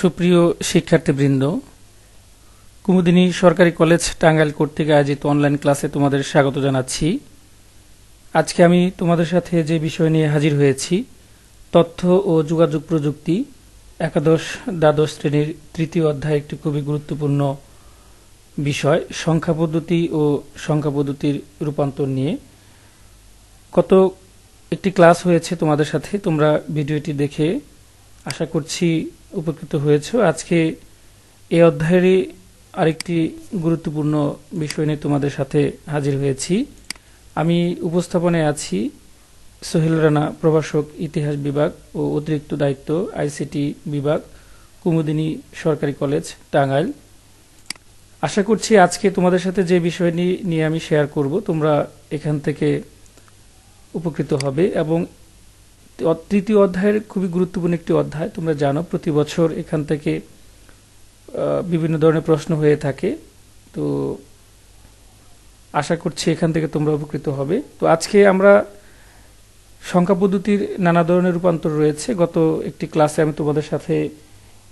সুপ্রিয় শিক্ষার্থীবৃন্দ, কুমুদিনী সরকারি কলেজ টাঙ্গাইল কর্তৃক আয়োজিত অনলাইন ক্লাসে তোমাদের স্বাগত জানাচ্ছি। আজকে আমি তোমাদের সাথে যে বিষয় নিয়ে হাজির হয়েছি, তথ্য ও যোগাযোগ প্রযুক্তি একাদশ দ্বাদশ শ্রেণীর তৃতীয় অধ্যায় একটি খুবই গুরুত্বপূর্ণ বিষয় সংখ্যা পদ্ধতি ও সংখ্যা পদ্ধতির রূপান্তর নিয়ে কত একটি ক্লাস হয়েছে তোমাদের সাথে। তোমরা ভিডিওটি দেখে আশা করছি উপকৃত হয়েছ। আজকে এই অধ্যায়েরই আরেকটি গুরুত্বপূর্ণ বিষয় নিয়ে তোমাদের সাথে হাজির হয়েছি। আমি উপস্থাপনায় আছি সোহেল রানা, প্রভাষক, ইতিহাস বিভাগ ও অতিরিক্ত দায়িত্ব আইসিটি বিভাগ, কুমুদিনী সরকারি কলেজ টাঙ্গাইল। আশা করছি আজকে তোমাদের সাথে যে বিষয় নিয়ে আমি শেয়ার করব তোমরা এখান থেকে উপকৃত হবে। এবং তৃতীয় অধ্যায়ের খুবই গুরুত্বপূর্ণ একটি অধ্যায়। তোমরা জানো প্রতি বছর এখান থেকে বিভিন্ন ধরনের প্রশ্ন হয়ে থাকে, তো আশা করছি এখান থেকে তোমরা উপকৃত হবে। তো আজকে আমরা সংখ্যা পদ্ধতির নানা ধরনের রূপান্তর রয়েছে। গত একটি ক্লাসে আমি তোমাদের সাথে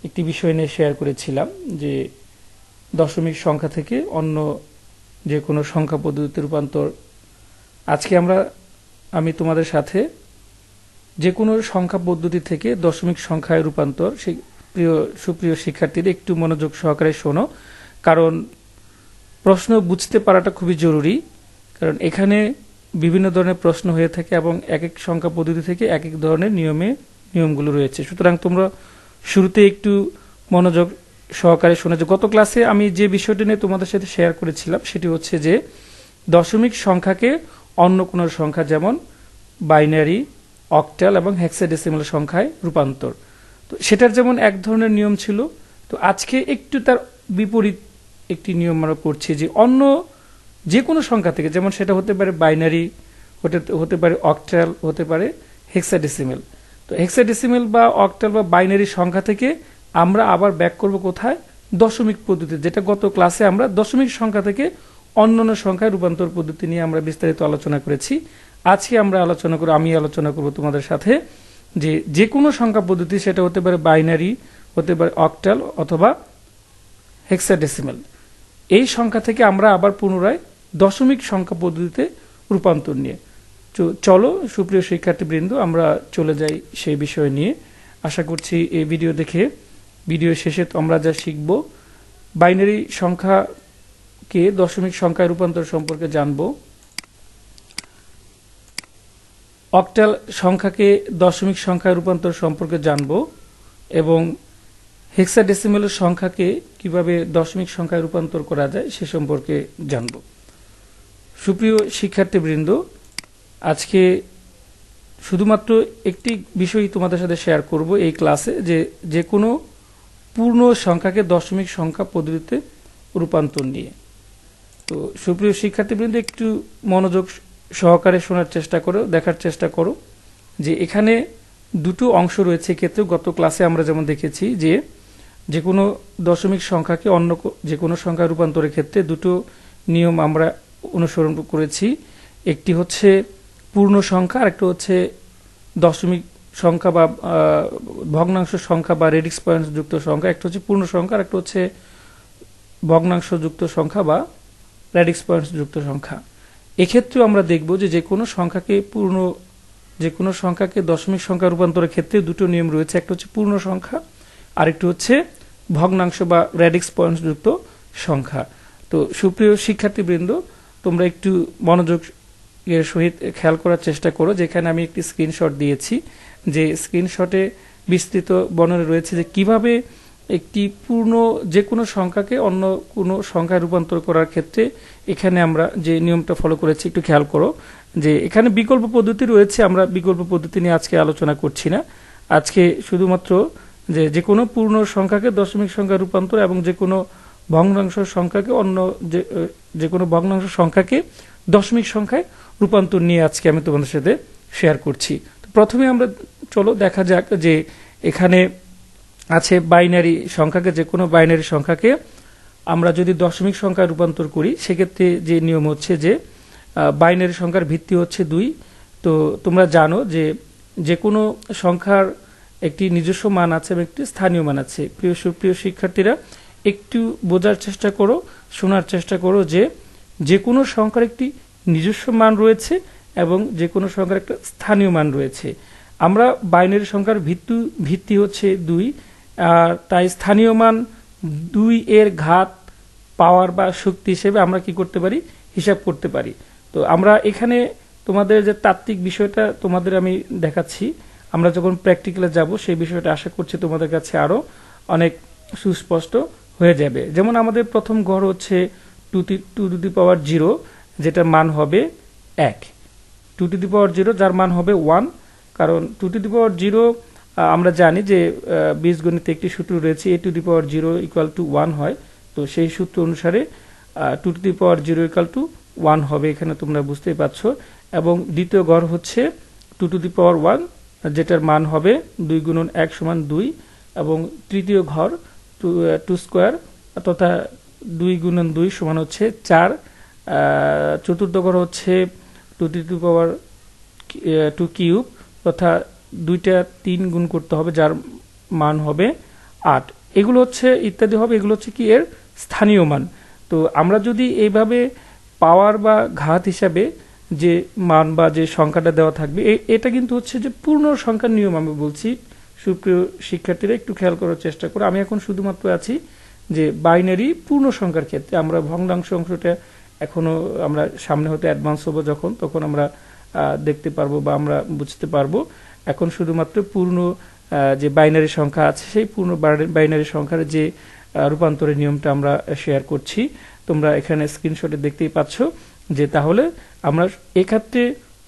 একটি বিষয় নিয়ে শেয়ার করেছিলাম যে দশমিক সংখ্যা থেকে অন্য যে কোনো সংখ্যা পদ্ধতিতে রূপান্তর। আজকে আমি তোমাদের সাথে যে কোনো সংখ্যা পদ্ধতি থেকে দশমিক সংখ্যায় রূপান্তর, সেই সুপ্রিয় শিক্ষার্থীদের একটু মনোযোগ সহকারে শোনো, কারণ প্রশ্ন বুঝতে পারাটা খুবই জরুরি। কারণ এখানে বিভিন্ন ধরনের প্রশ্ন হয়ে থাকে এবং এক এক সংখ্যা পদ্ধতি থেকে এক এক ধরনের নিয়মগুলো রয়েছে। সুতরাং তোমরা শুরুতে একটু মনোযোগ সহকারে শোনো। যে গত ক্লাসে আমি যে বিষয়টি নিয়ে তোমাদের সাথে শেয়ার করেছিলাম সেটি হচ্ছে যে দশমিক সংখ্যাকে অন্য কোনো সংখ্যা যেমন বাইনারি, অক্টাল এবং হেক্সাডেসিমাল সংখ্যায় রূপান্তর। তো সেটার যেমন এক ধরনের নিয়ম ছিল, তো আজকে একটু তার বিপরীত একটি নিয়ম আমরা করছি যে অন্য যে কোনো সংখ্যা থেকে, যেমন সেটা হতে পারে বাইনারি, হতে পারে অক্টাল, হতে পারে হেক্সাডেসিমাল। তো হেক্সাডেসিমাল বা অক্টাল বা বাইনারি সংখ্যা থেকে আমরা আবার ব্যাক করব কোথায়? দশমিক পদ্ধতি, যেটা গত ক্লাসে আমরা দশমিক সংখ্যা থেকে অন্যান্য সংখ্যায় রূপান্তর পদ্ধতি নিয়ে আমরা বিস্তারিত আলোচনা করেছি। আজকে আমি আলোচনা করব তোমাদের সাথে যে কোনো সংখ্যা পদ্ধতি, সেটা হতে পারে বাইনারি, হতে পারে অক্টাল অথবা হেক্সাডেসিমাল। এই সংখ্যা থেকে আমরা আবার পুনরায় দশমিক সংখ্যা পদ্ধতিতে রূপান্তর নিয়ে চলো সুপ্রিয় শিক্ষার্থীবৃন্দ, আমরা চলে যাই সেই বিষয় নিয়ে। আশা করছি এই ভিডিও শেষে আমরা যা শিখব, বাইনারি সংখ্যাকে দশমিক সংখ্যায় রূপান্তর সম্পর্কে জানব, অক্টাল সংখ্যাকে দশমিক সংখ্যায় রূপান্তর সম্পর্কে জানব এবং হেক্সাডেসিমাল সংখ্যাকে কিভাবে দশমিক সংখ্যায় রূপান্তর করা যায় সে সম্পর্কে জানব। সুপ্রিয় শিক্ষার্থীবৃন্দ, আজকে শুধুমাত্র একটি বিষয় তোমাদের সাথে শেয়ার করব এই ক্লাসে, যে কোনো পূর্ণ সংখ্যাকে দশমিক সংখ্যা পদ্ধতিতে রূপান্তর নিয়ে। তো সুপ্রিয় শিক্ষার্থীবৃন্দ, একটু মনোযোগ সহকারে শোনার চেষ্টা করো, দেখার চেষ্টা করো যে এখানে দুটো অংশ রয়েছে। ক্ষেত্রে গত ক্লাসে আমরা যেমন দেখেছি যে কোনো দশমিক সংখ্যাকে অন্য যে কোনো সংখ্যা রূপান্তরের ক্ষেত্রে দুটো নিয়ম আমরা অনুসরণ করেছি। একটি হচ্ছে পূর্ণ সংখ্যা, আর একটা হচ্ছে দশমিক সংখ্যা বা ভগ্নাংশ সংখ্যা বা রেডিক্স পয়েন্ট যুক্ত সংখ্যা। একটা হচ্ছে পূর্ণ সংখ্যা, আর একটা হচ্ছে ভগ্নাংশ যুক্ত সংখ্যা বা রেডিক্স পয়েন্ট যুক্ত সংখ্যা। এক্ষেত্রেও আমরা দেখব যে কোনো সংখ্যাকে দশমিক সংখ্যা রূপান্তরের ক্ষেত্রে দুটো নিয়ম রয়েছে। একটা হচ্ছে পূর্ণ সংখ্যা, আরেকটি হচ্ছে ভগ্নাংশ বা রেডিক্স পয়েন্ট যুক্ত সংখ্যা। তো সুপ্রিয় শিক্ষার্থীবৃন্দ, তোমরা একটু মনোযোগ এর সহিত খেয়াল করার চেষ্টা করো। যেখানে আমি একটি স্ক্রিনশট দিয়েছি, যে স্ক্রিনশটে বিস্তৃত বর্ণনা রয়েছে যে কিভাবে একটি পূর্ণ যে কোনো সংখ্যাকে অন্য কোনো সংখ্যায় রূপান্তর করার ক্ষেত্রে এখানে আমরা যে নিয়মটা ফলো করেছি একটু খেয়াল করো। যে এখানে বিকল্প পদ্ধতি রয়েছে, আমরা বিকল্প পদ্ধতি নিয়ে আজকে আলোচনা করছি না। আজকে শুধুমাত্র যে কোনো পূর্ণ সংখ্যাকে দশমিক সংখ্যায় রূপান্তর এবং যে কোনো ভগ্নাংশ সংখ্যাকে যে কোনো ভগ্নাংশ সংখ্যাকে দশমিক সংখ্যায় রূপান্তর নিয়ে আজকে আমি তোমাদের সাথে শেয়ার করছি। তো প্রথমে আমরা চলো দেখা যাক যে এখানে আছে বাইনারি সংখ্যাকে, যে কোনো বাইনারি সংখ্যাকে আমরা যদি দশমিক সংখ্যায় রূপান্তর করি সেক্ষেত্রে যে নিয়ম হচ্ছে যে বাইনারি সংখ্যার ভিত্তি হচ্ছে 2। তো তোমরা জানো যে কোনো সংখ্যার একটি নিজস্ব মান আছে এবং একটি স্থানীয় মান আছে। প্রিয় সুপ্রিয় শিক্ষার্থীরা, একটু বোঝার চেষ্টা করো, শোনার চেষ্টা করো যে যে কোনো সংখ্যার একটি নিজস্ব মান রয়েছে এবং যে কোনো সংখ্যার একটা স্থানীয় মান রয়েছে। আমরা বাইনারি সংখ্যার ভিত্তি হচ্ছে 2, আর তাই স্থানীয় মান 2 এর ঘাত, পাওয়ার বা শক্তি হিসেবে আমরা কি করতে পারি, হিসাব করতে পারি। তো আমরা এখানে তোমাদের যে তাত্ত্বিক বিষয়টা তোমাদের আমি দেখাচ্ছি, আমরা যখন প্র্যাকটিক্যালে যাব সেই বিষয়টা আশা করছি তোমাদের কাছে আরো অনেক সুস্পষ্ট হয়ে যাবে। যেমন আমাদের প্রথম ঘর হচ্ছে 2 টু দি পাওয়ার 0, যেটার মান হবে 1। 2 টু দি পাওয়ার 0 যার মান হবে 1, কারণ 2 টু দি পাওয়ার 0 আমরা জানি যে বীজগণিতে একটি সূত্র রয়েছে, a two the power 0 equal to 1 হয়। তো সেই সূত্র অনুসারে 2 two the power 0 equal to 1 হবে, এখানে তোমরা বুঝতেই পারছো। এবং দ্বিতীয় ঘর হচ্ছে 2 টু দি পাওয়ার 1, যেটার মান হবে 2 গুণন 1 সমান 2। এবং তৃতীয় ঘর 2 স্কোয়ার তথা 2 গুণন 2 সমান হচ্ছে 4। চতুর্থ ঘর হচ্ছে 2 টু দি পাওয়ার 2 কিউব তথা 2টা 3 গুণ করতে হবে, যার মান হবে 8। এগুলো হচ্ছে ইত্যাদি হবে, এগুলো হচ্ছে কি এর স্থানীয় মান। তো আমরা যদি এইভাবে পাওয়ার বা ঘাত হিসাবে যে মান বা যে সংখ্যাটা দেওয়া থাকবে, এটা কিন্তু হচ্ছে যে পূর্ণ সংখ্যার নিয়ম। আমি বলছি সুপ্রিয় শিক্ষার্থীরা, একটু খেয়াল করার চেষ্টা করো। আমি এখন শুধুমাত্র আছি যে বাইনারি পূর্ণ সংখ্যার ক্ষেত্রে। আমরা ভগ্নাংশ অংশটা এখনো আমরা সামনে হতে অ্যাডভান্স হবো যখন, তখন আমরা দেখতে পারবো বা আমরা বুঝতে পারবো। এখন শুধুমাত্র পূর্ণ যে বাইনারি সংখ্যা আছে, সেই পূর্ণ বাইনারি সংখ্যার যে রূপান্তরের নিয়মটা আমরা শেয়ার করছি। তোমরা এখানে স্ক্রিনশটে দেখতেই পাচ্ছ যে তাহলে আমরা এক্ষেত্রে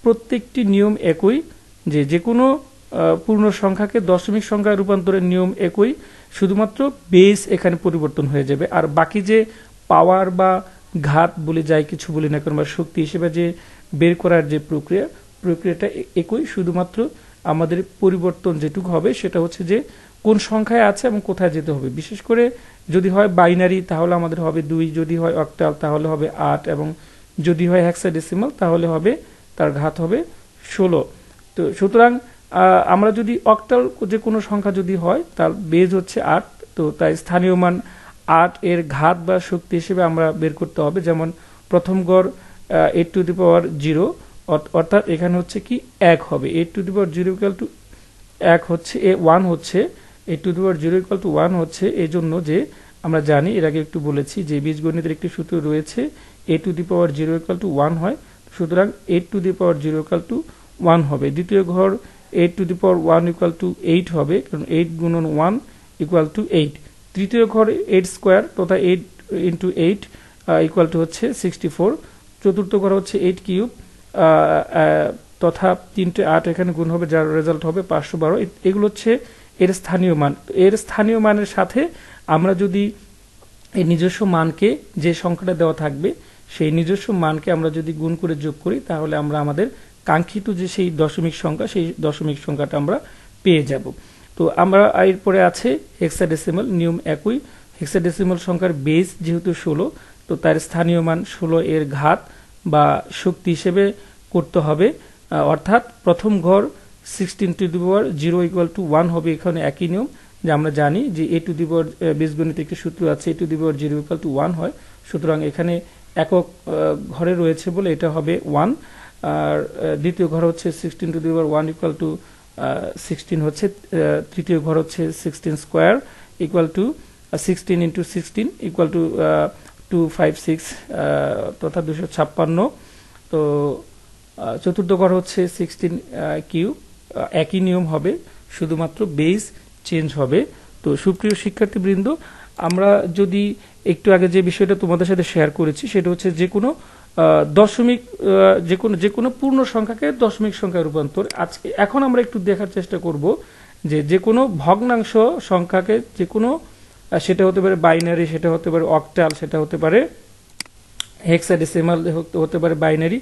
প্রত্যেকটি নিয়ম একই, যে কোনো পূর্ণ সংখ্যাকে দশমিক সংখ্যায় রূপান্তরের নিয়ম একই, শুধুমাত্র বেস এখানে পরিবর্তন হয়ে যাবে। আর বাকি যে পাওয়ার বা ঘাত বলে যাই কিছু বলি না কেন, বা শক্তি হিসেবে যে বের করার যে প্রক্রিয়াটা একই, শুধুমাত্র আমাদের পরিবর্তন যেটুকু হবে সেটা হচ্ছে যে কোন সংখ্যায় আছে এবং কোথায় যেতে হবে। বিশেষ করে যদি হয় বাইনারি তাহলে আমাদের হবে 2, যদি হয় অক্টাল তাহলে হবে 8, এবং যদি হয় হেক্সাডেসিমাল তাহলে হবে তার ঘাত হবে 16। তো সুতরাং আমরা যদি অক্টাল যে কোনো সংখ্যা যদি হয় তার বেজ হচ্ছে 8, তো তাই স্থানীয় মান 8 এর ঘাত বা শক্তি হিসেবে আমরা বের করতে হবে। যেমন প্রথম গড় 8 টু দি পাওয়ার 0, অর্থাৎ এখানে হচ্ছে কি 1 হবে। 8 to the power 0 equal to 1 হচ্ছে, 1 হচ্ছে 8 to the power 0 equal to 1 হচ্ছে, এই জন্য যে আমরা জানি, এর আগে একটু বলেছি যে বীজগণিতের একটি সূত্র রয়েছে, a two the power 0 equal to 1 হয়। সুতরাং 8 to the power 0 equal to 1 হবে। দ্বিতীয় ঘর 8 to the power 1 equal to 8 হবে, কারণ 8 গুণন 1 ইকুয়াল টু 8। তৃতীয় ঘর 8 স্কোয়ার তথা 8 ইন্টু 8 ইকুয়াল টু হচ্ছে 64। চতুর্থ ঘর হচ্ছে 8 কিউব তথা 3টে 8 এখানে গুণ হবে, যার রেজাল্ট হবে 512। এগুলো হচ্ছে এর স্থানীয় মান। এর স্থানীয় মানের সাথে আমরা যদি এই নিজস্ব মানকে, যে সংখ্যাটা দেওয়া থাকবে সেই নিজস্ব মানকে আমরা যদি গুণ করে যোগ করি, তাহলে আমরা আমাদের কাঙ্ক্ষিত যে সেই দশমিক সংখ্যা, সেই দশমিক সংখ্যাটা আমরা পেয়ে যাব। তো আমরা এরপরে আছে হেক্সাডেসিমাল, নিয়ম একই। হেক্সাডেসিমাল সংখ্যার বেস যেহেতু 16, তো তার স্থানীয় মান 16 এর ঘাত বা শক্তি হিসেবে করতে হবে। অর্থাৎ প্রথম ঘর 16 two the power 0 equal to 1 হবে। এখানে একই নিয়ম, যে আমরা জানি যে a টু দি পাওয়ার বীজগণিতে একটি সূত্র আছে, a two the power 0 equal to 1 হয়। সুতরাং এখানে একক ঘরে রয়েছে বলে এটা হবে 1। আর দ্বিতীয় ঘর হচ্ছে 16 two the power 1 equal to 16 হচ্ছে। তৃতীয় ঘর হচ্ছে 16 square equal to 16 into 16 equal to 256 তথা 256। তো চতুর্থ ঘর হচ্ছে 16 কিউব, একই নিয়ম হবে, শুধুমাত্র বেস চেঞ্জ হবে। তো সুপ্রিয় শিক্ষার্থীবৃন্দ, আমরা যদি একটু আগে যে বিষয়টা তোমাদের সাথে শেয়ার করেছি, সেটা হচ্ছে যে কোনো দশমিক, যে কোনো পূর্ণ সংখ্যাকে দশমিক সংখ্যায় রূপান্তর। আজকে এখন আমরা একটু দেখার চেষ্টা করব যে কোনো ভগ্নাংশ সংখ্যাকে, যে কোনো, সেটা হতে পারে বাইনারি, সেটা হতে পারে অক্টাল, সেটা হতে পারে হেক্সাডেসিমাল, হতে পারে বাইনারি।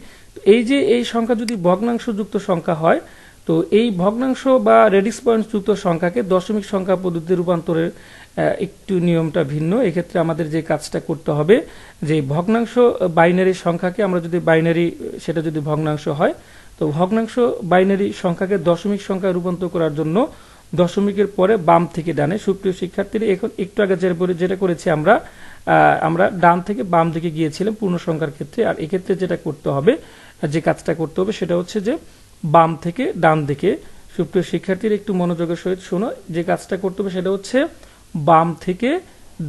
এই সংখ্যা যদি ভগ্নাংশ যুক্ত সংখ্যা হয়, তো এই ভগ্নাংশ বা রেডিক্স পয়েন্ট যুক্ত সংখ্যাকে দশমিক সংখ্যা পদ্ধতিতে রূপান্তরের একটু নিয়মটা ভিন্ন। এক্ষেত্রে আমাদের যে কাজটা করতে হবে, যে ভগ্নাংশ বাইনারি সংখ্যাকে আমরা যদি বাইনারি, সেটা যদি ভগ্নাংশ হয়, তো ভগ্নাংশ বাইনারি সংখ্যাকে দশমিক সংখ্যায় রূপান্তর করার জন্য দশমিকের পরে বাম থেকে ডানে। সুপ্রিয় শিক্ষার্থীরা, এখন একটু আগে যেটা করেছি আমরা ডান থেকে বাম দিকে গিয়েছিলাম পূর্ণ সংখ্যার ক্ষেত্রে। আর এক্ষেত্রে যেটা করতে হবে, যে কাজটা করতে হবে সেটা হচ্ছে যে বাম থেকে ডান দিকে। সুপ্রিয় শিক্ষার্থীরা, একটু মনোযোগের সহিত শোনো। যে কাজটা করতে হবে সেটা হচ্ছে বাম থেকে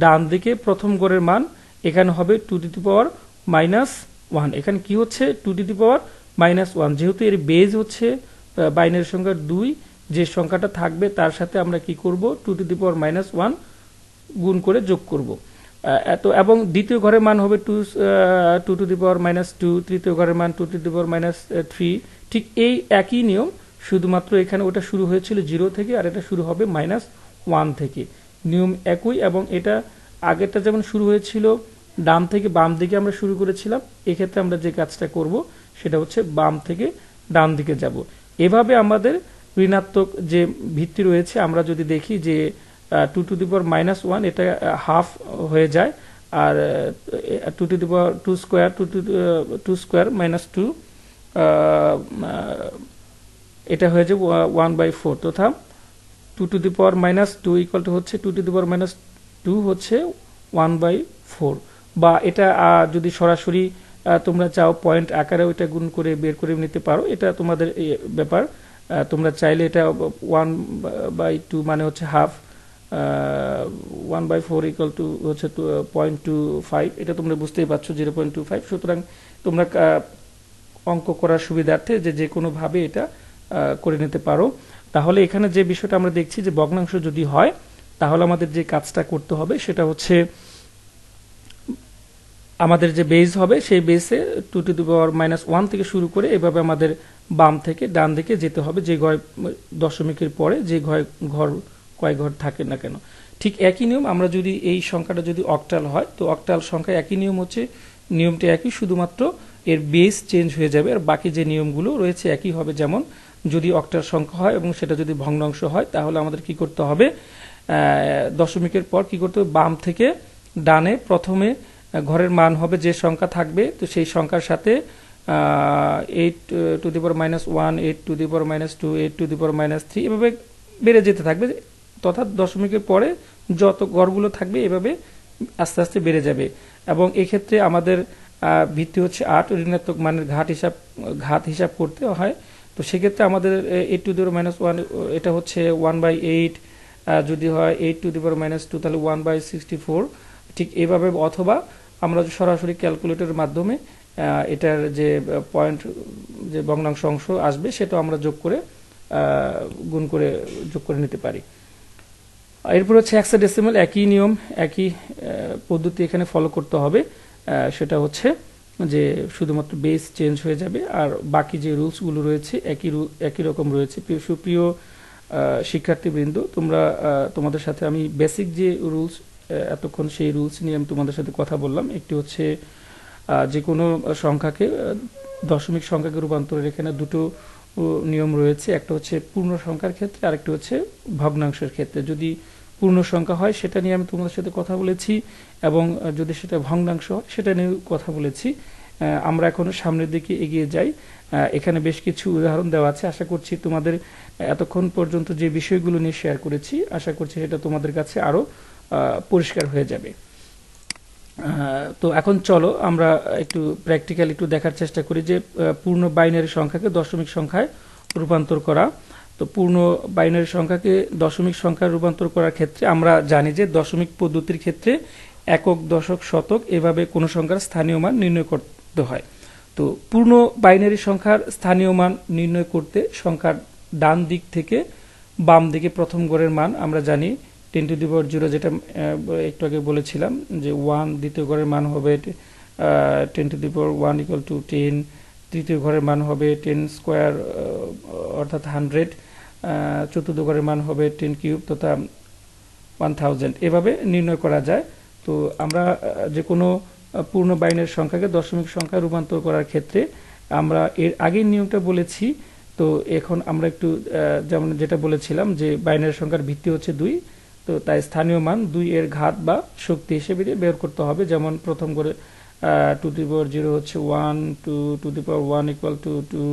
ডান দিকে প্রথম গড়ের মান এখানে হবে টু টু দি পাওয়ার -1। এখানে কি হচ্ছে? Two to the power -1। যেহেতু এর বেজ হচ্ছে বাইনারি সংখ্যা 2, যে সংখ্যাটা থাকবে তার সাথে আমরা কি করব? টু টু দি পাওয়ার -1 গুণ করে যোগ করব। এবং দ্বিতীয় ঘরের মান হবে টু টু দি পাওয়ার -2, তৃতীয় ঘরের মান টু টু দি পাওয়ার -3। ঠিক এই একই নিয়ম, শুধুমাত্র এখানে ওটা শুরু হয়েছিল 0 থেকে, আর এটা শুরু হবে -1 থেকে। নিয়ম একই, এবং এটা আগেরটা যেমন শুরু হয়েছিল ডান থেকে বাম দিকে আমরা শুরু করেছিলাম, এক্ষেত্রে আমরা যে কাজটা করব সেটা হচ্ছে বাম থেকে ডান দিকে যাব। এভাবে আমাদের ঋণাত্মক যে ভিত্তি রয়েছে, আমরা যদি দেখি যে টু টু দি পাওয়ার -1 এটা হাফ হয়ে যায়, আর two to the power two square -2 এটা হয়ে যাবে 1/4, তথা two to the power -2 equal to হচ্ছে টু টু দি পাওয়ার -2 হচ্ছে 1/4। বা এটা যদি সরাসরি তোমরা চাও পয়েন্ট আকারেও এটা গুণ করে বের করে নিতে পারো, এটা তোমাদের ব্যাপার। তোমরা চাইলে এটা 1/2 মানে হচ্ছে হাফ, 1/4 ইকুয়াল টু হচ্ছে 0.25, এটা তোমরা বুঝতেই পারছো 0.25। সুতরাং তোমরা অঙ্ক করার সুবিধার্থে যে কোনোভাবে এটা করে নিতে পারো। তাহলে এখানে যে বিষয়টা আমরা দেখছি যে ভগ্নাংশ যদি হয়, তাহলে আমাদের যে কাজটা করতে হবে সেটা হচ্ছে আমাদের যে বেস হবে সেই বেসে টু টু দি পাওয়ার -1 থেকে শুরু করে এভাবে আমাদের বাম থেকে ডান দিকে যেতে হবে, যে দশমিকের পরে যে কয় ঘর থাকে না কেন। ঠিক একই নিয়ম, আমরা যদি এই সংখ্যাটা যদি অক্টাল হয়, তো অক্টাল সংখ্যা একই নিয়ম হচ্ছে, নিয়মটা একই, শুধুমাত্র এর বেস চেঞ্জ হয়ে যাবে, আর বাকি যে নিয়মগুলো রয়েছে একই হবে। যেমন যদি অক্টাল সংখ্যা হয় এবং সেটা যদি ভগ্নাংশ হয়, তাহলে আমাদের কি করতে হবে? দশমিকের পর কি করতে হবে? বাম থেকে ডানে প্রথমে ঘরের মান হবে যে সংখ্যা থাকবে, তো সেই সংখ্যার সাথে 8 to the power -1, 8 to the power -2, 8 to the power -3, এভাবে বেড়ে যেতে থাকবে। তথা দশমিকের পরে যত ঘরগুলো থাকবে এভাবে আস্তে আস্তে বেড়ে যাবে। এবং এক্ষেত্রে আমাদের ভিত্তি হচ্ছে 8, ঋণাত্মক মানের ঘাত হিসাব করতে হয়। তো সেক্ষেত্রে আমাদের 8 টু দি পাওয়ার -1 এটা হচ্ছে 1/8, যদি হয় 8 টু দি পাওয়ার -2 তাহলে 1/64। ঠিক এইভাবে, অথবা আমরা সরাসরি ক্যালকুলেটরের মাধ্যমে এটার যে পয়েন্ট, যে ভগ্নাংশ অংশ আসবে সেটা আমরা গুণ করে যোগ করে নিতে পারি। এরপর হচ্ছে হেক্সাডেসিমাল, একই নিয়ম একই পদ্ধতি এখানে ফলো করতে হবে। সেটা হচ্ছে যে শুধুমাত্র বেস চেঞ্জ হয়ে যাবে, আর বাকি যে রুলসগুলো রয়েছে একই রকম রয়েছে। সুপ্রিয় শিক্ষার্থীবৃন্দ, তোমাদের সাথে আমি বেসিক যে রুলস এতক্ষণ, সেই রুলস নিয়ে আমি তোমাদের সাথে কথা বললাম। একটি হচ্ছে যে কোনো সংখ্যাকে দশমিক সংখ্যাকে রূপান্তরের এখানে দুটো নিয়ম রয়েছে, একটা হচ্ছে পূর্ণ সংখ্যার ক্ষেত্রে, আরেকটি হচ্ছে ভগ্নাংশের ক্ষেত্রে। যদি পূর্ণ সংখ্যা হয় সেটা নিয়ে আমি তোমাদের সাথে কথা বলেছি, এবং যদি সেটা ভগ্নাংশ হয় সেটা নিয়ে কথা বলেছি। আমরা এখন সামনের দিকে এগিয়ে যাই। এখানে বেশ কিছু উদাহরণ দেওয়া আছে। আশা করছি তোমাদের এতক্ষণ পর্যন্ত যে বিষয়গুলো নিয়ে শেয়ার করেছি, আশা করছি সেটা তোমাদের কাছে আরো পরিষ্কার হয়ে যাবে। তো এখন চলো আমরা একটু প্র্যাকটিক্যাল একটু দেখার চেষ্টা করি যে পূর্ণ বাইনারি সংখ্যাকে দশমিক সংখ্যায় রূপান্তর করা। তো পূর্ণ বাইনারি সংখ্যাকে দশমিক সংখ্যায় রূপান্তর করার ক্ষেত্রে আমরা জানি যে দশমিক পদ্ধতির ক্ষেত্রে একক, দশক, শতক এভাবে কোনো সংখ্যার স্থানীয় মান নির্ণয় করতে হয়। তো পূর্ণ বাইনারি সংখ্যার স্থানীয় মান নির্ণয় করতে সংখ্যার ডান দিক থেকে বাম দিকে প্রথম গড়ের মান আমরা জানি 10 টু দি পাওয়ার 0, যেটা একটু আগে বলেছিলাম যে 1, দ্বিতীয় ঘরের মান হবে 10 two the power 1 equal to 10, তৃতীয় ঘরের মান হবে 10 স্কোয়ার অর্থাৎ 100, চতুর্থ ঘরের মান হবে 10 কিউব তথা 1000। এভাবে নির্ণয় করা যায়। তো আমরা যে কোনো পূর্ণ বাইনারি সংখ্যাকে দশমিক সংখ্যায় রূপান্তর করার ক্ষেত্রে আমরা এর আগের নিয়মটা বলেছি। তো এখন আমরা একটু যেমন যেটা বলেছিলাম যে বাইনারি সংখ্যার ভিত্তি হচ্ছে 2, তো তাই স্থানীয় মান 2 এর ঘাত বা শক্তি হিসেবে বের করতে হবে। যেমন প্রথম করে 2 টু দি পাওয়ার 0 হচ্ছে 1, 2 two the power 1 equal to 2,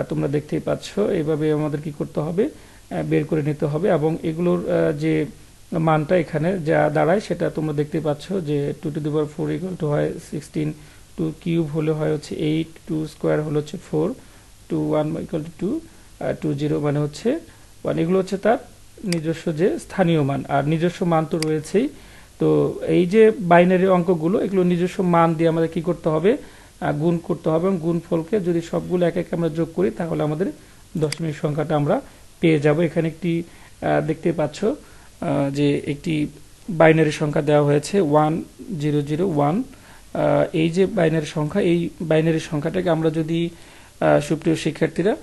তোমরা দেখতেই পাচ্ছ। এইভাবে আমাদের কি করতে হবে, বের করে নিতে হবে এবং এগুলোর যে মানটা এখানে যা দাঁড়ায় সেটা তোমরা দেখতে পাচ্ছ যে 2^4 ইকুয়াল টু হয় 16, 2 কিউব হলে হয় হচ্ছে 8, 2 স্কোয়ার হলে হচ্ছে 4, 2 1 ইকুয়াল টু 2, 2 0 মানে হচ্ছে 1। এগুলো হচ্ছে তার নিজস্ব যে স্থানীয় মান, আর নিজস্ব মান তো রয়েছেই। তো এই যে বাইনারি অঙ্কগুলো এগুলো নিজস্ব মান দিয়ে আমাদের কি করতে হবে, গুণ করতে হবে, এবং গুণফলকে যদি সবগুলো এক এক আমরা যোগ করি তাহলে আমাদের দশমিক সংখ্যাটা আমরা পেয়ে যাব। এখানে একটি দেখতে পাচ্ছ যে একটি বাইনারি সংখ্যা দেওয়া হয়েছে 1001। এই যে বাইনারি সংখ্যা, এই বাইনারি সংখ্যাটাকে আমরা যদি সুপ্রিয় শিক্ষার্থীরা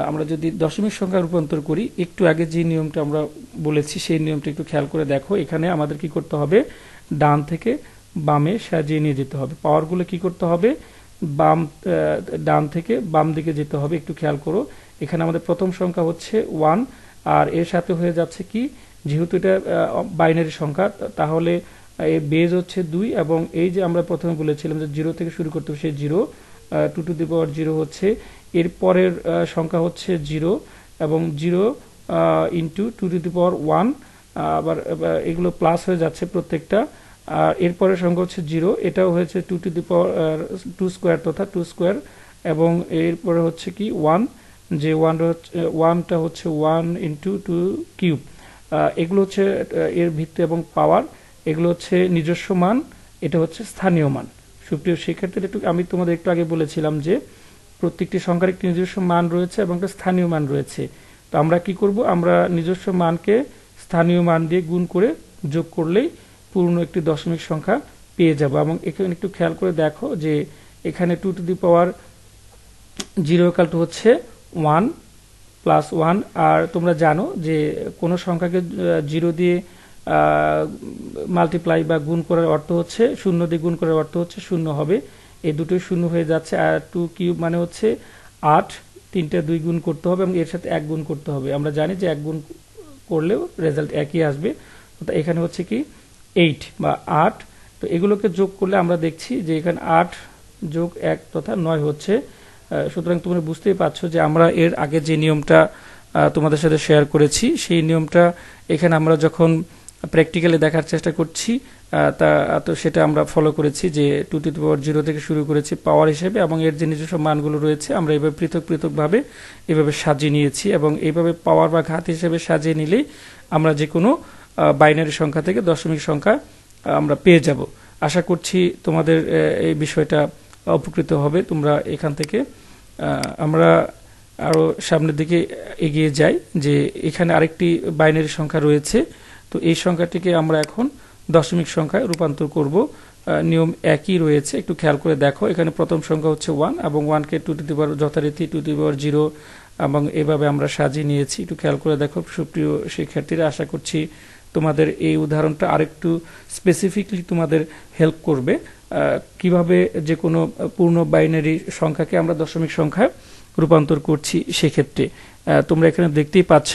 আমরা যদি দশমিক সংখ্যা রূপান্তর করি, একটু আগে যে নিয়মটা আমরা বলেছি সেই নিয়মটা একটু খেয়াল করে দেখো। এখানে আমাদের কি করতে হবে, ডান থেকে বামে সাজিয়ে নিয়ে যেতে হবে। পাওয়ারগুলো কি করতে হবে, ডান থেকে বাম দিকে যেতে হবে। একটু খেয়াল করো, এখানে আমাদের প্রথম সংখ্যা হচ্ছে 1, আর এর সাথে হয়ে যাচ্ছে কি, যেহেতু এটা বাইনারি সংখ্যা তাহলে এই বেজ হচ্ছে 2, এবং এই যে আমরা প্রথমে বলেছিলাম যে 0 থেকে শুরু করতে হবে, সেই 0, 2^0 হচ্ছে এর পরের সংখ্যা হচ্ছে 0, এবং 0 ইন্টু 2^1, আবার এগুলো প্লাস হয়ে যাচ্ছে প্রত্যেকটা। আর এরপরের সংখ্যা হচ্ছে 0, এটাও হয়েছে 2 স্কোয়ার তথা 2 স্কোয়ার, এবং এরপরে হচ্ছে কি 1, যে 1টা হচ্ছে 1 ইন্টু 2 কিউব। এগুলো হচ্ছে এর ভিত্তি এবং পাওয়ার, এগুলো হচ্ছে নিজস্ব মান, এটা হচ্ছে স্থানীয় মান। সুপ্রিয় শিক্ষার্থীরা, আমি তোমাদের একটু আগে বলেছিলাম যে প্রত্যেকটি সংখ্যার একটি নিজস্ব মান রয়েছে এবং একটা স্থানীয় মান রয়েছে। তো আমরা কি করব, আমরা নিজস্ব মানকে স্থানীয় মান দিয়ে গুণ করে যোগ করলেই পূর্ণ একটি দশমিক সংখ্যা পেয়ে যাব। এবং এখানে একটু খেয়াল করে দেখো যে এখানে 2^0 ইকুয়াল টু হচ্ছে 1 প্লাস 1। আর তোমরা জানো যে কোনো সংখ্যাকে 0 দিয়ে মাল্টিপ্লাই বা গুণ করার অর্থ হচ্ছে, 0 দিয়ে গুণ করার অর্থ হচ্ছে 0 হবে। এই দুটোই 0 হয়ে যাচ্ছে। আর 2 কিউব মানে হচ্ছে 8, 3টা 2 গুণ করতে হবে এবং এর সাথে 1 গুণ করতে হবে। আমরা জানি যে 1 গুণ করলেও রেজাল্ট একই আসবে। এখানে হচ্ছে কি 8 বা 8। তো এগুলোকে যোগ করলে আমরা দেখছি যে এখানে 8 যোগ 1 তথা 9 হচ্ছে। সুতরাং তোমরা বুঝতেই পারছো যে আমরা এর আগে যে নিয়মটা তোমাদের সাথে শেয়ার করেছি সেই নিয়মটা এখানে আমরা যখন প্র্যাকটিক্যালি দেখার চেষ্টা করছি তো সেটা আমরা ফলো করেছি যে 2^0 থেকে শুরু করেছি পাওয়ার হিসেবে, এবং এর যে নিজস্ব মানগুলো রয়েছে আমরা এভাবে পৃথক পৃথকভাবে এভাবে সাজিয়ে নিয়েছি, এবং এইভাবে পাওয়ার বা ঘাত হিসেবে সাজিয়ে নিলেই আমরা যে কোনো বাইনারি সংখ্যা থেকে দশমিক সংখ্যা আমরা পেয়ে যাব। আশা করছি তোমাদের এই বিষয়টা উপকৃত হবে। তোমরা এখান থেকে আমরা আরো সামনের দিকে এগিয়ে যাই যে এখানে আরেকটি বাইনারি সংখ্যা রয়েছে। তো এই সংখ্যাটিকে আমরা এখন দশমিক সংখ্যায় রূপান্তর করব। নিয়ম একই রয়েছে, একটু খেয়াল করে দেখো। এখানে প্রথম সংখ্যা হচ্ছে 1, এবং 1কে যথারীতি 2^0 এবং এভাবে আমরা সাজিয়ে নিয়েছি। একটু খেয়াল করে দেখো সুপ্রিয় শিক্ষার্থীরা, আশা করছি তোমাদের এই উদাহরণটা আরেকটু স্পেসিফিকলি তোমাদের হেল্প করবে কিভাবে যে কোনো পূর্ণ বাইনারি সংখ্যাকে আমরা দশমিক সংখ্যায় রূপান্তর করছি। সেক্ষেত্রে তোমরা এখানে দেখতেই পাচ্ছ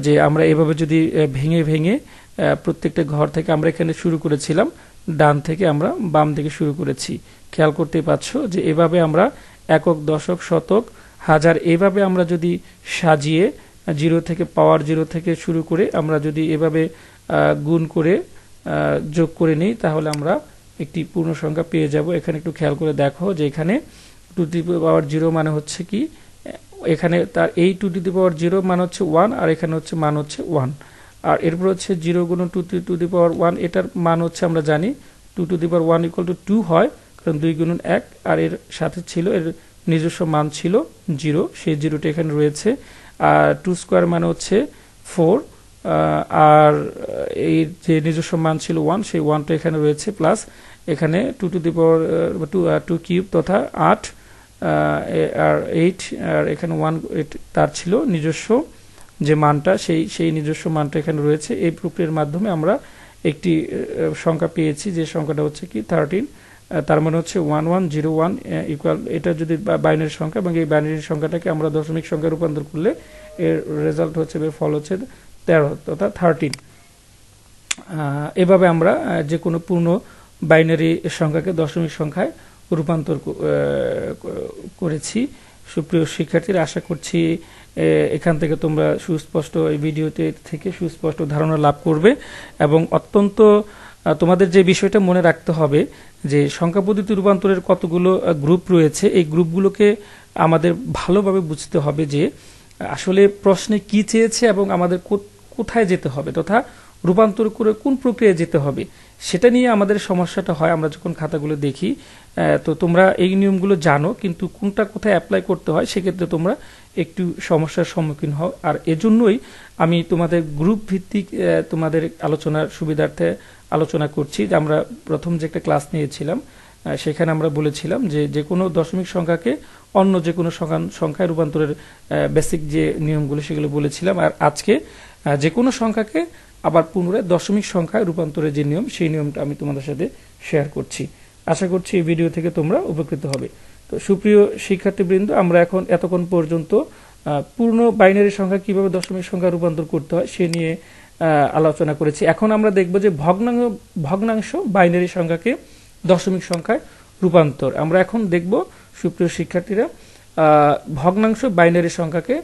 যে আমরা এভাবে যদি ভেঙে ভেঙে প্রত্যেকটা ঘর থেকে, আমরা এখানে শুরু করেছিলাম ডান থেকে, আমরা বাম থেকে শুরু করেছি। খেয়াল করতেই পাচ্ছ যে এভাবে আমরা একক, দশক, শতক, হাজার এভাবে আমরা যদি সাজিয়ে 0 থেকে পাওয়ার 0 থেকে শুরু করে আমরা যদি এভাবে গুণ করে যোগ করে নিই তাহলে আমরা একটি পূর্ণ সংখ্যা পেয়ে যাব। এখানে একটু খেয়াল করে দেখো যে এখানে 2^0 মানে হচ্ছে কি, এখানে তার এই 2^0 মান হচ্ছে 1, আর এখানে হচ্ছে মান হচ্ছে 1। আর এরপর হচ্ছে 0 গুণন 2^1, এটার মান হচ্ছে আমরা জানি 2^1 ইকুয়াল টু 2 হয়, কারণ 2 গুণন 1, আর এর সাথে ছিল এর নিজস্ব মান ছিল 0, সেই 0টা এখানে রয়েছে। আর 2 স্কোয়ার মানে হচ্ছে 4, আর এই যে নিজস্ব মান ছিল 1, সেই 1টা এখানে রয়েছে, প্লাস এখানে 2 কিউব তথা 8, আর 8, আর এখানে 1 তার ছিল নিজস্ব যে মানটা, সেই নিজস্ব মানটা এখানে রয়েছে। এই প্রক্রিয়ার মাধ্যমে আমরা একটি সংখ্যা পেয়েছি, যে সংখ্যাটা হচ্ছে কি 13। তার মানে হচ্ছে 1101 ইকুয়াল, এটা যদি বাইনারি সংখ্যা, এবং এই বাইনারি সংখ্যাটাকে আমরা দশমিক সংখ্যায় রূপান্তর করলে এর রেজাল্ট হচ্ছে, ফল হচ্ছে 13 তথা 13। এভাবে আমরা যে কোনো পূর্ণ বাইনারি সংখ্যাকে দশমিক সংখ্যায় রূপান্তর করেছি। সুপ্রিয় শিক্ষার্থীরা, আশা করছি এখান থেকে তোমরা সুস্পষ্ট এই ভিডিওতে থেকে সুস্পষ্ট ধারণা লাভ করবে এবং অত্যন্ত তোমাদের যে বিষয়টা মনে রাখতে হবে যে সংখ্যা পদ্ধতি রূপান্তরের কতগুলো গ্রুপ রয়েছে, এই গ্রুপগুলোকে আমাদের ভালোভাবে বুঝতে হবে যে আসলে প্রশ্নে কি চেয়েছে এবং আমাদের কোথায় যেতে হবে তথা রূপান্তর করে কোন প্রক্রিয়ায় যেতে হবে সেটা নিয়ে আমাদের সমস্যাটা হয় আমরা যখন খাতাগুলো দেখি। তো তোমরা এই নিয়মগুলো জানো, কিন্তু কোনটা কোথায় অ্যাপ্লাই করতে হয় সেক্ষেত্রে তোমরা একটু সমস্যার সম্মুখীন হও। আর এজন্যই আমি তোমাদের গ্রুপ ভিত্তিক তোমাদের আলোচনার সুবিধার্থে আলোচনা করছি। যে আমরা প্রথম যে একটা ক্লাস নিয়েছিলাম সেখানে আমরা বলেছিলাম যে যে কোনো দশমিক সংখ্যাকে অন্য যে কোনো সংখ্যায় রূপান্তরের বেসিক যে নিয়মগুলো সেগুলো বলেছিলাম। আর আজকে যে কোনো সংখ্যাকে আবার পুনরায় দশমিক সংখ্যায় রূপান্তরের যে নিয়ম সেই নিয়মটা আমি তোমাদের সাথে শেয়ার করছি। আশা করছি এই ভিডিও থেকে তোমরা উপকৃত হবে। তো সুপ্রিয় শিক্ষার্থীবৃন্দ, আমরা এতক্ষণ পর্যন্ত পূর্ণ বাইনারি সংখ্যা কিভাবে দশমিক সংখ্যা রূপান্তর করতে হয় সে নিয়ে আলোচনা করেছি। এখন আমরা দেখব যে ভগ্নাংশ বাইনারি সংখ্যাকে দশমিক সংখ্যায় রূপান্তর। আমরা এখন দেখব সুপ্রিয় শিক্ষার্থীরা ভগ্নাংশ বাইনারি সংখ্যাকে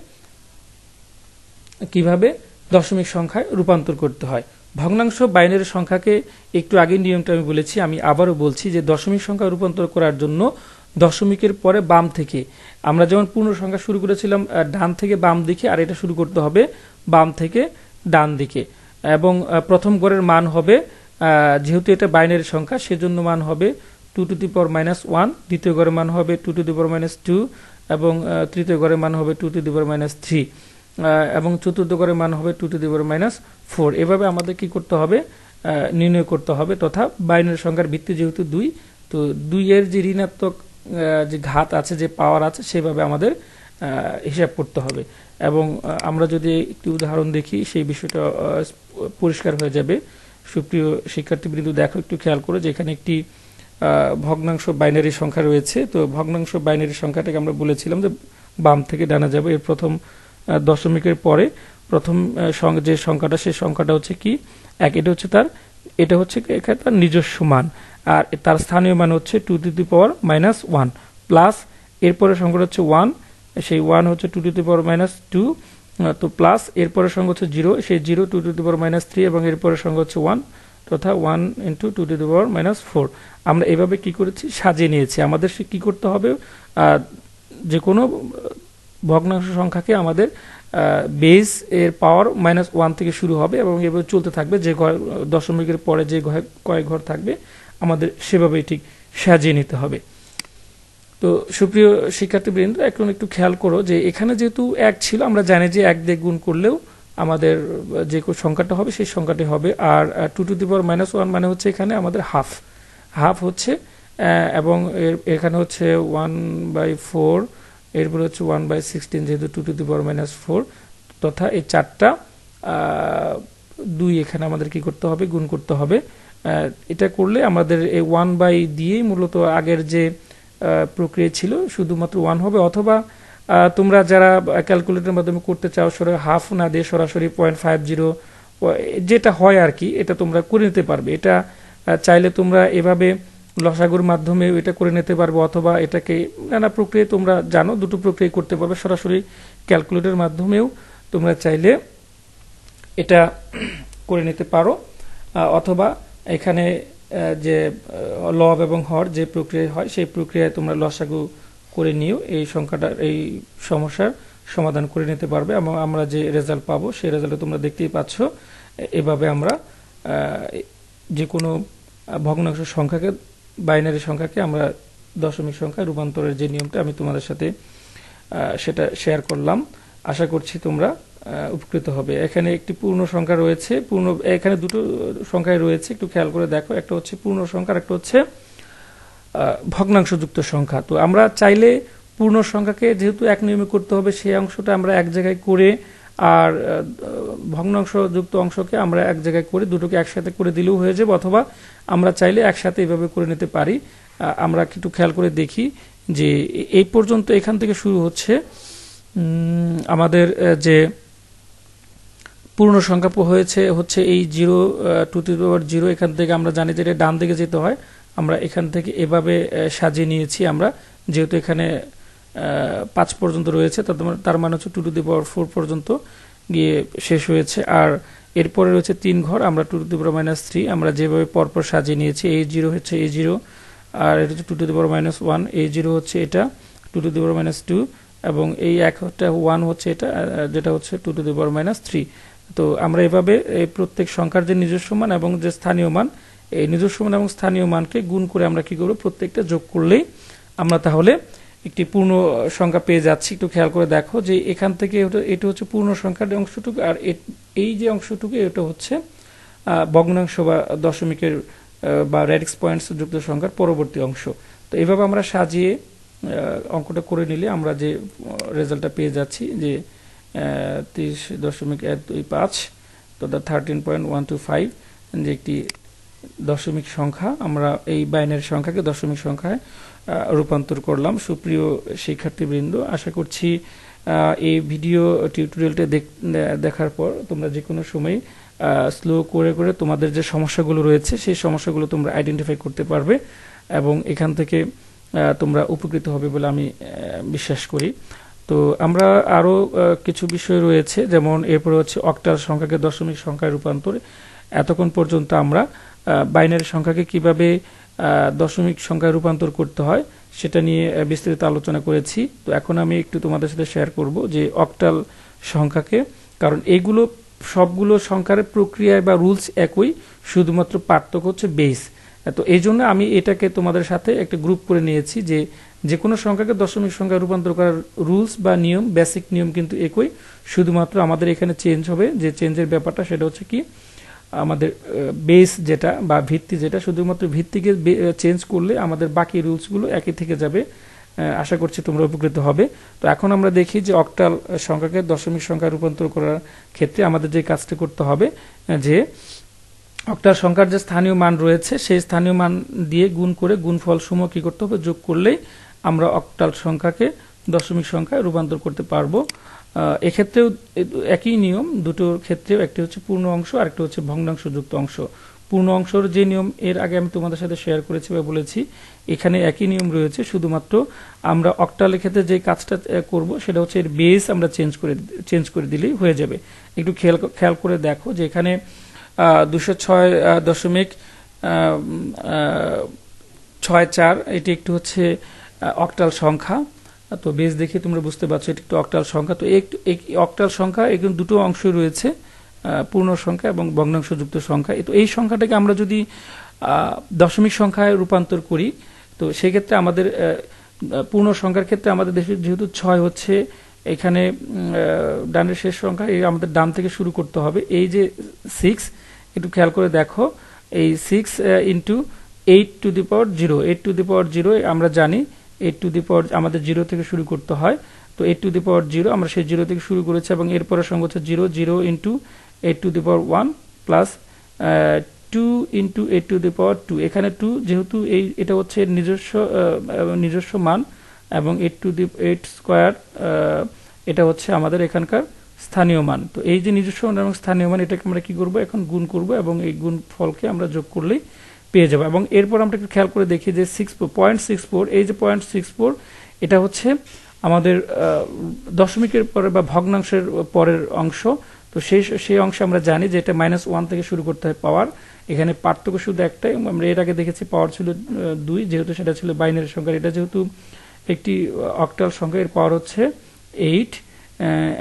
কিভাবে দশমিক সংখ্যায় রূপান্তর করতে হয়। ভগ্নাংশ বাইনারি সংখ্যাকে একটু আগে নিয়মটা আমি বলেছি, আমি আবারও বলছি যে দশমিক সংখ্যা রূপান্তর করার জন্য দশমিকের পরে বাম থেকে, আমরা যেমন পূর্ণ সংখ্যা শুরু করেছিলাম ডান থেকে বাম দিকে, আর এটা শুরু করতে হবে বাম থেকে ডান দিকে। এবং প্রথম গড়ের মান হবে, যেহেতু এটা বাইনারি সংখ্যা সেজন্য মান হবে 2 to the power -1, দ্বিতীয় গড়ের মান হবে 2 to the power -2 এবং তৃতীয় গড়ের মান হবে 2 to the power -3 এবং চতুর্থ গড়ের মান হবে 2 to the power -4। এভাবে আমাদের কি করতে হবে, নির্ণয় করতে হবে। তথা বাইনারি সংখ্যার ভিত্তি যেহেতু 2, তো 2 এর যে ঋণাত্মক যে ঘাত আছে, যে পাওয়ার আছে, সেভাবে আমাদের হিসাব করতে হবে। এবং আমরা যদি একটি উদাহরণ দেখি সেই বিষয়টা পরিষ্কার হয়ে যাবে। সুপ্রিয় শিক্ষার্থীবৃন্দ, দেখো একটু খেয়াল করে যে এখানে একটি ভগ্নাংশ বাইনারি সংখ্যা রয়েছে। তো ভগ্নাংশ বাইনারি সংখ্যাটাকে আমরা বলেছিলাম যে বাম থেকে ডানা যাবে। এর প্রথম দশমিকের পরে প্রথম যে সংখ্যাটা, সেই সংখ্যাটা হচ্ছে কি 1, এটা হচ্ছে এখানে তার নিজস্ব মান, আর তার স্থানীয় মান হচ্ছে 2 to the power -1 প্লাস এরপরে সংখ্যাটা হচ্ছে 1, সেই 1 হচ্ছে 2 to the power -2, তো প্লাস এরপরে সংখ্যা হচ্ছে 0, সেই 0 2 to the power -3 এবং এরপরে সংখ্যা হচ্ছে 1, তথা 1 × 2 to the power -4। আমরা এভাবে কি করেছি, সাজিয়ে নিয়েছি। আমাদের কি করতে হবে, যে কোনো ভগ্নাংশ সংখ্যাকে আমাদের বেস এর পাওয়ার -1 থেকে শুরু হবে এবং এভাবে চলতে থাকবে। যে দশমিকের পরে যে কয়েক ঘর থাকবে আমাদের সেভাবেই ঠিক সাজিয়ে নিতে হবে। তো সুপ্রিয় শিক্ষার্থীবৃন্দ, এখন একটু খেয়াল করো যে এখানে যেহেতু 1 ছিল, আমরা জানি যে 1 দিয়ে গুণ করলেও আমাদের যে সংখ্যাটা হবে সেই সংখ্যাটি হবে। আর 2 to the power -1 মানে হচ্ছে এখানে আমাদের হাফ হচ্ছে, এবং এখানে হচ্ছে 1/4, এরপর হচ্ছে 1/16 যেহেতু 2 to the power -4, তথা এই 4টা 2 এখানে আমাদের কি করতে হবে, গুণ করতে হবে। এটা করলে আমাদের এই 1 দিয়েই মূলত আগের যে প্রক্রিয়া ছিল শুধুমাত্র 1 হবে। অথবা তোমরা যারা ক্যালকুলেটরের মাধ্যমে করতে চাও হাফ না দিয়ে সরাসরি 0.50 যেটা হয় আর কি, এটা তোমরা করে নিতে পারবে। এটা চাইলে তোমরা এভাবে লসাগুর মাধ্যমে এটা করে নিতে পারবে, অথবা এটাকে নানা প্রক্রিয়ায় তোমরা জানো, দুটো প্রক্রিয়া করতে পারবে। সরাসরি ক্যালকুলেটরের মাধ্যমেও তোমরা চাইলে এটা করে নিতে পারো, অথবা এখানে যে লব এবং হর যে প্রক্রিয়া হয় সেই প্রক্রিয়ায় তোমরা লসাগু করে নিয়েও এই সংখ্যাটার এই সমস্যার সমাধান করে নিতে পারবে এবং আমরা যে রেজাল্ট পাবো সেই রেজাল্টে তোমরা দেখতেই পাচ্ছ। এভাবে আমরা যে কোনো ভগ্নাংশ সংখ্যাকে, বাইনারি সংখ্যাকে আমরা দশমিক সংখ্যায় রূপান্তরের যে নিয়মটা আমি তোমাদের সাথে সেটা শেয়ার করলাম। আশা করছি তোমরা উপকৃত হবে। এখানে একটি পূর্ণ সংখ্যা রয়েছে, এখানে দুটো সংখ্যায় রয়েছে, একটু খেয়াল করে দেখো। একটা হচ্ছে পূর্ণ সংখ্যা, একটা হচ্ছে ভগ্নাংশযুক্ত সংখ্যা। তো আমরা চাইলে পূর্ণ সংখ্যাকে যেহেতু এক নিয়মে করতে হবে সেই অংশটা আমরা এক জায়গায় করে, আর ভগ্নাংশযুক্ত অংশকে আমরা এক জায়গায় করে দুটোকে একসাথে করে দিলেও হয়ে যাবে, অথবা আমরা চাইলে একসাথে এইভাবে করে নিতে পারি। আমরা একটু খেয়াল করে দেখি যে এই পর্যন্ত এখান থেকে শুরু হচ্ছে আমাদের যে পূর্ণ সংখ্যা হচ্ছে এই 0 2 to the power 0। এখান থেকে আমরা জানি যে এটা ডান দিকে যেতে হয়, আমরা এখান থেকে এভাবে সাজিয়ে নিয়েছি। আমরা যেহেতু এখানে 5 পর্যন্ত রয়েছে, তার মানে হচ্ছে 2 টু দি পাওয়ার 4 পর্যন্ত গিয়ে শেষ হয়েছে। আর এরপরে রয়েছে 3 ঘর, আমরা 2 টু দি পাওয়ার -3 আমরা যেভাবে পরপর সাজিয়ে নিয়েছি। A0 হচ্ছে A0, আর এটা হচ্ছে 2 টু দি পাওয়ার -1, A0 হচ্ছে এটা 2 টু দি পাওয়ার -2, এবং এই একটা 1 হচ্ছে এটা, যেটা হচ্ছে 2 টু দি পাওয়ার -3। তো আমরা এভাবে এই প্রত্যেক সংখ্যার যে নিজস্ব মান এবং যে স্থানীয় মান, এই নিজস্ব মান এবং স্থানীয় মানকে গুণ করে আমরা কি করব, প্রত্যেকটা যোগ করলেই আমরা তাহলে একটি পূর্ণ সংখ্যা পেয়ে যাচ্ছি। একটু খেয়াল করে দেখো যে এখান থেকে এটা হচ্ছে পূর্ণ সংখ্যার অংশটুকু, আর এই যে অংশটুকু এটা হচ্ছে ভগ্নাংশ বা দশমিকের বা রেডিক্স পয়েন্টস যুক্ত সংখ্যার পরবর্তী অংশ। তো এইভাবে আমরা সাজিয়ে অঙ্কটা করে নিলে আমরা যে রেজাল্টটা পেয়ে যাচ্ছি যে 30.125, তো 13.125, যে একটি দশমিক সংখ্যা, আমরা এই বাইনারি সংখ্যাকে দশমিক সংখ্যায় রূপান্তর করলাম। সুপ্রিয় শিক্ষার্থীবৃন্দ, আশা করছি এই ভিডিও টিউটোরিয়ালটা দেখার পর তোমরা যে কোনো সময় স্লো করে করে তোমাদের যে সমস্যাগুলো রয়েছে সেই সমস্যাগুলো তোমরা আইডেন্টিফাই করতে পারবে এবং এখান থেকে তোমরা উপকৃত হবে বলে আমি বিশ্বাস করি। তো আমরা আরো কিছু বিষয় রয়েছে, যেমন এরপরে হচ্ছে অক্টাল সংখ্যাকে দশমিক সংখ্যায় রূপান্তর। এতক্ষণ পর্যন্ত আমরা বাইনারি সংখ্যাকে কিভাবে দশমিক সংখ্যায় রূপান্তর করতে হয় সেটা নিয়ে বিস্তারিত আলোচনা করেছি। তো এখন আমি একটু তোমাদের সাথে শেয়ার করব যে অক্টাল সংখ্যাকে, কারণ এইগুলো সবগুলো সংখ্যার প্রক্রিয়ায় বা রুলস একই, শুধুমাত্র পার্থক্য হচ্ছে বেস। তো এই জন্য আমি এটাকে তোমাদের সাথে একটা গ্রুপ করে নিয়েছি যে যে কোনো সংখ্যাকে দশমিক সংখ্যায় রূপান্তর করার রুলস বা নিয়ম, বেসিক নিয়ম কিন্তু একই, শুধুমাত্র আমাদের এখানে চেঞ্জ হবে। যে চেঞ্জের ব্যাপারটা সেটা হচ্ছে কি, আমাদের বেস যেটা বা ভিত্তি যেটা, শুধুমাত্র ভিত্তিকে চেঞ্জ করলে আমাদের বাকি রুলসগুলো একই থেকে যাবে। আশা করছি তোমরা উপকৃত হবে। তো এখন আমরা দেখি যে অক্টাল সংখ্যাকে দশমিক সংখ্যায় রূপান্তর করার ক্ষেত্রে আমাদের যে কাজটি করতে হবে, যে অক্টাল সংখ্যার যে স্থানীয় মান রয়েছে সেই স্থানীয় মান দিয়ে গুণ করে গুণফল সমূহ কি করতে হবে, যোগ করলেই আমরা অক্টাল সংখ্যাকে দশমিক সংখ্যায় রূপান্তর করতে পারবো। এক্ষেত্রেও একই নিয়ম, দুটোর ক্ষেত্রেও একটি হচ্ছে পূর্ণ অংশ আর একটা হচ্ছে ভগ্নাংশযুক্ত অংশ। পূর্ণ অংশের যে নিয়ম এর আগে আমি তোমাদের সাথে শেয়ার করেছি বা বলেছি, এখানে একই নিয়ম রয়েছে, শুধুমাত্র আমরা অক্টালের ক্ষেত্রে যে কাজটা করব সেটা হচ্ছে এর বেস আমরা চেঞ্জ করে দিলেই হয়ে যাবে। একটু খেয়াল করে দেখো যে এখানে 206.64 এটি একটু হচ্ছে অক্টাল সংখ্যা। তো বেস দেখে তোমরা বুঝতে পারছো এটি একটু অক্টাল সংখ্যা। তো এই অক্টাল সংখ্যা এখানে দুটো অংশ রয়েছে, পূর্ণ সংখ্যা এবং ভগ্নাংশযুক্ত সংখ্যা। তো এই সংখ্যাটাকে আমরা যদি দশমিক সংখ্যায় রূপান্তর করি, তো সেক্ষেত্রে আমাদের পূর্ণ সংখ্যার ক্ষেত্রে আমাদের দেশে যেহেতু 6 হচ্ছে এখানে ডানের শেষ সংখ্যা, এই আমাদের ডান থেকে শুরু করতে হবে। এই যে 6, একটু খেয়াল করে দেখো, এই 6 into 8 to the power 0, 8 to the power 0 আমরা জানি 8 টু দি পাওয়ার আমাদের 0 থেকে শুরু করতে হয়। তো 8 টু দি পাওয়ার 0 আমরা সেই 0 থেকে শুরু করেছি, এবং এরপরে সংখ্যা হচ্ছে 0, 0 into 8 to the power 1 plus 2 into 8 to the power 2। এখানে 2 যেহেতু এটা হচ্ছে নিজস্ব মান, এবং 8 টু দি 8 স্কোয়ার এটা হচ্ছে আমাদের এখানকার স্থানীয় মান। তো এই যে নিজস্ব মান এবং স্থানীয় মান, এটাকে আমরা কি করব, এখন গুণ করব, এবং এই গুণ ফলকে আমরা যোগ করলেই পেয়ে যাবো। এবং এরপর আমরা একটু খেয়াল করে দেখি যে 0.64, এই যে 0.64 এটা হচ্ছে আমাদের দশমিকের পরে বা ভগ্নাংশের পরের অংশ। তো সেই অংশে আমরা জানি যে এটা -1 থেকে শুরু করতে হয় পাওয়ার। এখানে পার্থক্য শুধু একটাই, আমরা এর আগে দেখেছি পাওয়ার ছিল 2, যেহেতু সেটা ছিল বাইনারি সংখ্যা। এটা যেহেতু একটি অক্টাল সংখ্যা, এর পাওয়ার হচ্ছে 8,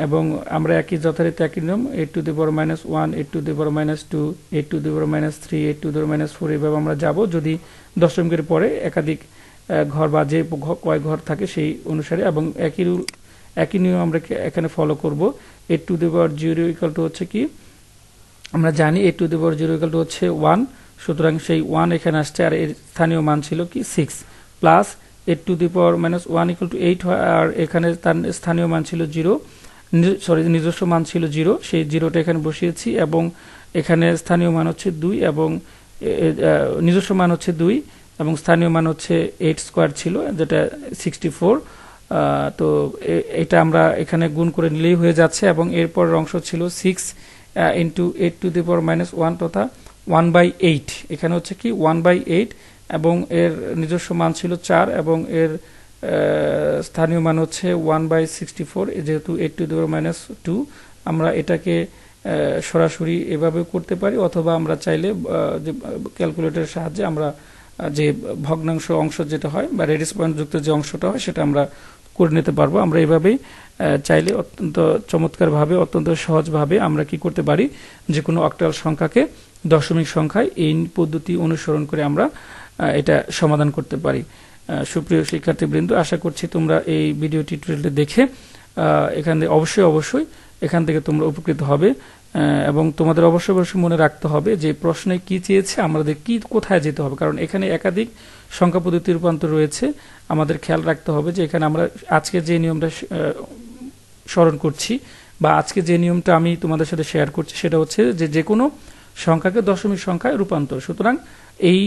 এবং আমরা যথারীতি একই নিয়ম 8 to the power -1, 8 to the power -2, 8 to the power -3, 8 to the power -4 এভাবে আমরা যাব, যদি দশমিকের পরে একাধিক ঘর বা যে কয় ঘর থাকে সেই অনুসারে। এবং একই নিয়ম আমরা এখানে ফলো করব। 8 to the power 0 equal to হচ্ছে কি, আমরা জানি 8 to the power 0 equal to হচ্ছে 1, সুতরাং সেই 1 এখানে আসছে, আর এর স্থানীয় মান ছিল কি 6, plus 8 to the power -1 equal to 8 হয়, আর এখানে তার স্থানীয় মান ছিল 0, নিজস্ব মান ছিল 0, সেই 0টা এখানে বসিয়েছি, এবং এখানে স্থানীয় মান হচ্ছে 2, এবং নিজস্ব মান হচ্ছে 2, এবং স্থানীয় মান হচ্ছে 8 স্কোয়ার ছিল, যেটা 64। তো এটা আমরা এখানে গুণ করে নিলেই হয়ে যাচ্ছে, এবং এরপর অংশ ছিল 6 ইন্টু 8 টু দি পাওয়ার -1 তথা 1/8। এখানে হচ্ছে কি 1/8, এবং এর নিজস্ব মান ছিল 4, এবং এর স্থানীয় মান হচ্ছে 1/64, যেহেতু 8⁻², আমরা এটাকে সরাসরি এভাবেও করতে পারি, অথবা আমরা চাইলে যে ক্যালকুলেটরের সাহায্যে আমরা যে ভগ্নাংশ অংশ যেটা হয় বা রেডিস পয়েন্ট যুক্ত যে অংশটা হয় সেটা আমরা করে নিতে পারবো। আমরা এভাবেই চাইলে অত্যন্ত চমৎকারভাবে, অত্যন্ত সহজভাবে আমরা কি করতে পারি, যে কোনো অক্টাল সংখ্যাকে দশমিক সংখ্যায় এই পদ্ধতি অনুসরণ করে আমরা এটা সমাধান করতে পারি। সুপ্রিয় শিক্ষার্থীবৃন্দ, আশা করছি তোমরা এই ভিডিও টিউটোরিয়ালটি দেখে এখানে অবশ্যই এখান থেকে তোমরা উপকৃত হবে, এবং তোমাদের অবশ্যই মনে রাখতে হবে যে প্রশ্নে কি চেয়েছে, আমাদের কি কোথায় যেতে হবে, কারণ এখানে একাধিক সংখ্যা পদ্ধতি রূপান্তর রয়েছে। আমাদের খেয়াল রাখতে হবে যে এখানে আমরা আজকে যে নিয়মটা স্মরণ করছি বা আজকে যে নিয়মটা আমি তোমাদের সাথে শেয়ার করছি সেটা হচ্ছে যে কোনো সংখ্যাকে দশমিক সংখ্যায় রূপান্তর। সুতরাং এই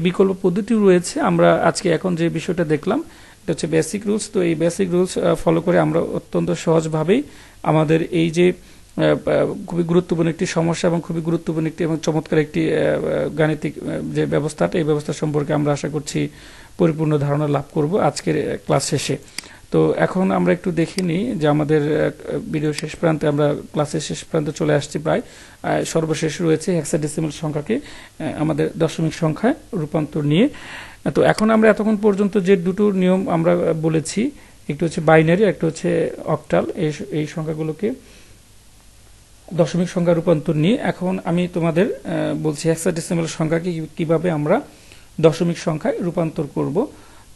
বিকল্প পদ্ধতি রয়েছে। আমরা আজকে এখন যে বিষয়টা দেখলাম এটা হচ্ছে বেসিক রুলস। তো এই বেসিক রুলস ফলো করে আমরা অত্যন্ত সহজভাবেই আমাদের এই যে খুবই গুরুত্বপূর্ণ একটি সমস্যা এবং খুবই গুরুত্বপূর্ণ একটি এবং চমৎকার একটি গাণিতিক যে ব্যবস্থাটা, এই ব্যবস্থা সম্পর্কে আমরা আশা করছি পরিপূর্ণ ধারণা লাভ করব আজকের ক্লাস শেষে। তো এখন আমরা একটু দেখে নিই যে আমাদের ভিডিও শেষ প্রান্তে, আমরা ক্লাসের শেষ প্রান্তে চলে আসছি প্রায়। সর্বশেষ রয়েছে হেক্সাডেসিমাল সংখ্যাকে আমাদের দশমিক সংখ্যায় রূপান্তর নিয়ে। তো এখন আমরা এতক্ষণ পর্যন্ত যে দুটো নিয়ম আমরা বলেছি, একটু হচ্ছে বাইনারি, একটা হচ্ছে অক্টাল, এই সংখ্যাগুলোকে দশমিক সংখ্যা রূপান্তর নিয়ে এখন আমি তোমাদের বলছি হেক্সাডেসিমাল সংখ্যাকে কিভাবে আমরা দশমিক সংখ্যায় রূপান্তর করব।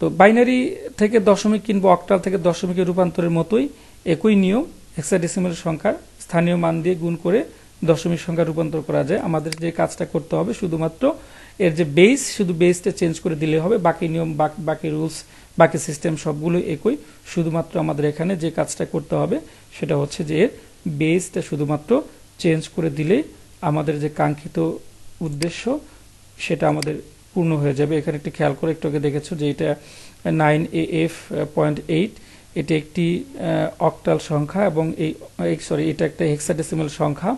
তো বাইনারি থেকে দশমিক কিংবা অক্টাল থেকে দশমিকের রূপান্তরের মতোই একই নিয়ম হেক্সাডেসিমাল সংখ্যার স্থানীয় মান দিয়ে গুণ করে দশমিক সংখ্যা রূপান্তর করা যায়। আমাদের যে কাজটা করতে হবে শুধুমাত্র এর যে বেস, শুধু বেসটা চেঞ্জ করে দিলে হবে। বাকি নিয়ম, বাকি রুলস, বাকি সিস্টেম সবগুলো একই। শুধুমাত্র আমাদের এখানে যে কাজটা করতে হবে সেটা হচ্ছে যে এর বেসটা শুধুমাত্র চেঞ্জ করে দিলে আমাদের যে কাঙ্ক্ষিত উদ্দেশ্য সেটা আমাদের পূর্ণ হয়ে যাবে। এখানে একটি খেয়াল করে একটু আগে দেখেছো যে এটা 9AF.8, এটি একটি অক্টাল সংখ্যা এবং এটা একটা হেক্সাডেসিমাল সংখ্যা।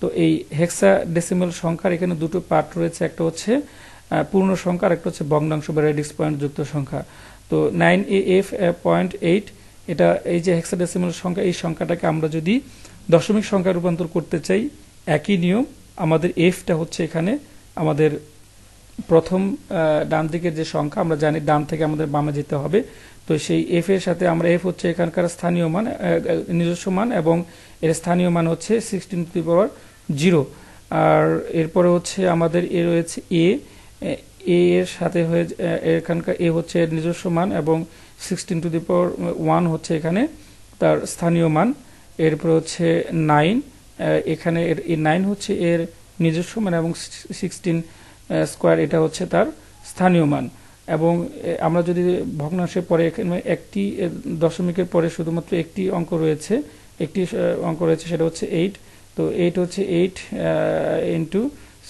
তো এই হেক্সাডেসিমাল সংখ্যার এখানে দুটো পার্ট রয়েছে, একটা হচ্ছে পূর্ণ সংখ্যা আর একটা হচ্ছে ভগ্নাংশ বা রেডিক্স পয়েন্ট যুক্ত সংখ্যা। তো 9AF.8 এটা এই যে হেক্সাডেসিমাল সংখ্যা, এই সংখ্যাটাকে আমরা যদি দশমিক সংখ্যায় রূপান্তর করতে চাই, একই নিয়ম। আমাদের এফটা হচ্ছে এখানে আমাদের প্রথম ডান দিকের যে সংখ্যা, আমরা জানি ডান থেকে আমাদের বামে যেতে হবে। তো সেই এফ এর সাথে আমরা এফ হচ্ছে এখানকার স্থানীয় মান, নিজস্ব মান, এবং এর স্থানীয় মান হচ্ছে 16⁻0। আর এরপরে হচ্ছে আমাদের এ রয়েছে এ এর সাথে হয়ে এখানকার এ হচ্ছে এর নিজস্ব মান এবং 16⁻1 হচ্ছে এখানে তার স্থানীয় মান। এরপর হচ্ছে 9, এখানে এর 9 হচ্ছে এর নিজস্ব মান এবং 16² এটা হচ্ছে তার স্থানীয় মান। এবং আমরা যদি ভগ্নাংশের পরে এখানে একটি দশমিকের পরে শুধুমাত্র একটি অঙ্ক রয়েছে, সেটা হচ্ছে 8। তো 8 হচ্ছে 8 ইন্টু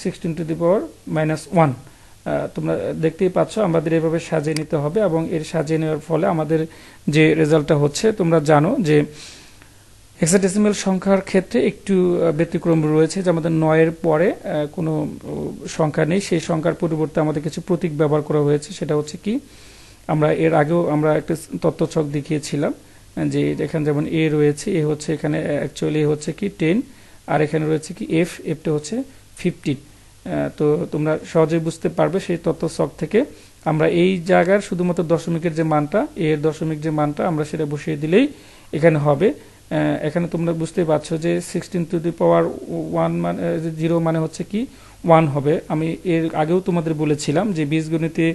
16⁻1। তোমরা দেখতেই পাচ্ছ আমাদের এভাবে সাজিয়ে নিতে হবে, এবং এর সাজিয়ে নেওয়ার ফলে আমাদের যে রেজাল্টটা হচ্ছে, তোমরা জানো যে হেক্সাডেসিমাল সংখ্যার ক্ষেত্রে একটু ব্যতিক্রম রয়েছে, যে আমাদের 9 এর পরে কোনো সংখ্যা নেই, সেই সংখ্যার পরিবর্তে আমাদের কিছু প্রতীক ব্যবহার করা হয়েছে। সেটা হচ্ছে কি, আমরা এর আগেও আমরা একটা তথ্যছক দেখিয়েছিলাম যে এখানে যেমন এ রয়েছে, এ হচ্ছে এখানে অ্যাকচুয়ালি হচ্ছে কি 10, আর এখানে রয়েছে কি এফটা হচ্ছে 15। তো তোমরা সহজেই বুঝতে পারবে সেই তথ্যছক থেকে আমরা এই জায়গার শুধুমাত্র দশমিকের যে মানটা, এর দশমিক যে মানটা আমরা সেটা বসিয়ে দিলেই এখানে হবে। এখানে তোমরা বুঝতে পারছো যে 16⁻1 মানে 0 মানে হচ্ছে কি 1 হবে। আমি এর আগেও তোমাদের বলেছিলাম যে বীজগণিতে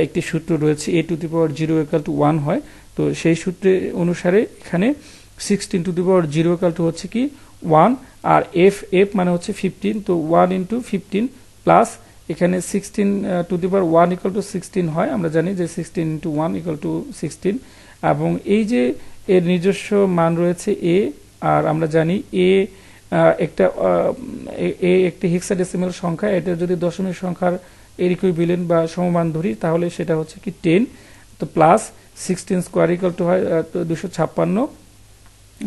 একটি সূত্র রয়েছে, a⁻0 = 1 হয়। তো সেই সূত্রে অনুসারে এখানে 16⁻0 হচ্ছে কি 1, আর এফ মানে হচ্ছে 15। তো 1 × 15 প্লাস এখানে 16⁻1 = 16 হয়। আমরা জানি যে 16 × 1 = 16, এবং এই যে এর নিজস্ব মান রয়েছে এ, আর আমরা জানি এ একটি হেক্সাডেসিমাল সংখ্যা। এটা যদি দশমিক সংখ্যার এর ইকুইভ্যালেন্ট বা সমমান ধরি তাহলে সেটা হচ্ছে কি 10। তো প্লাস 16² হয় 256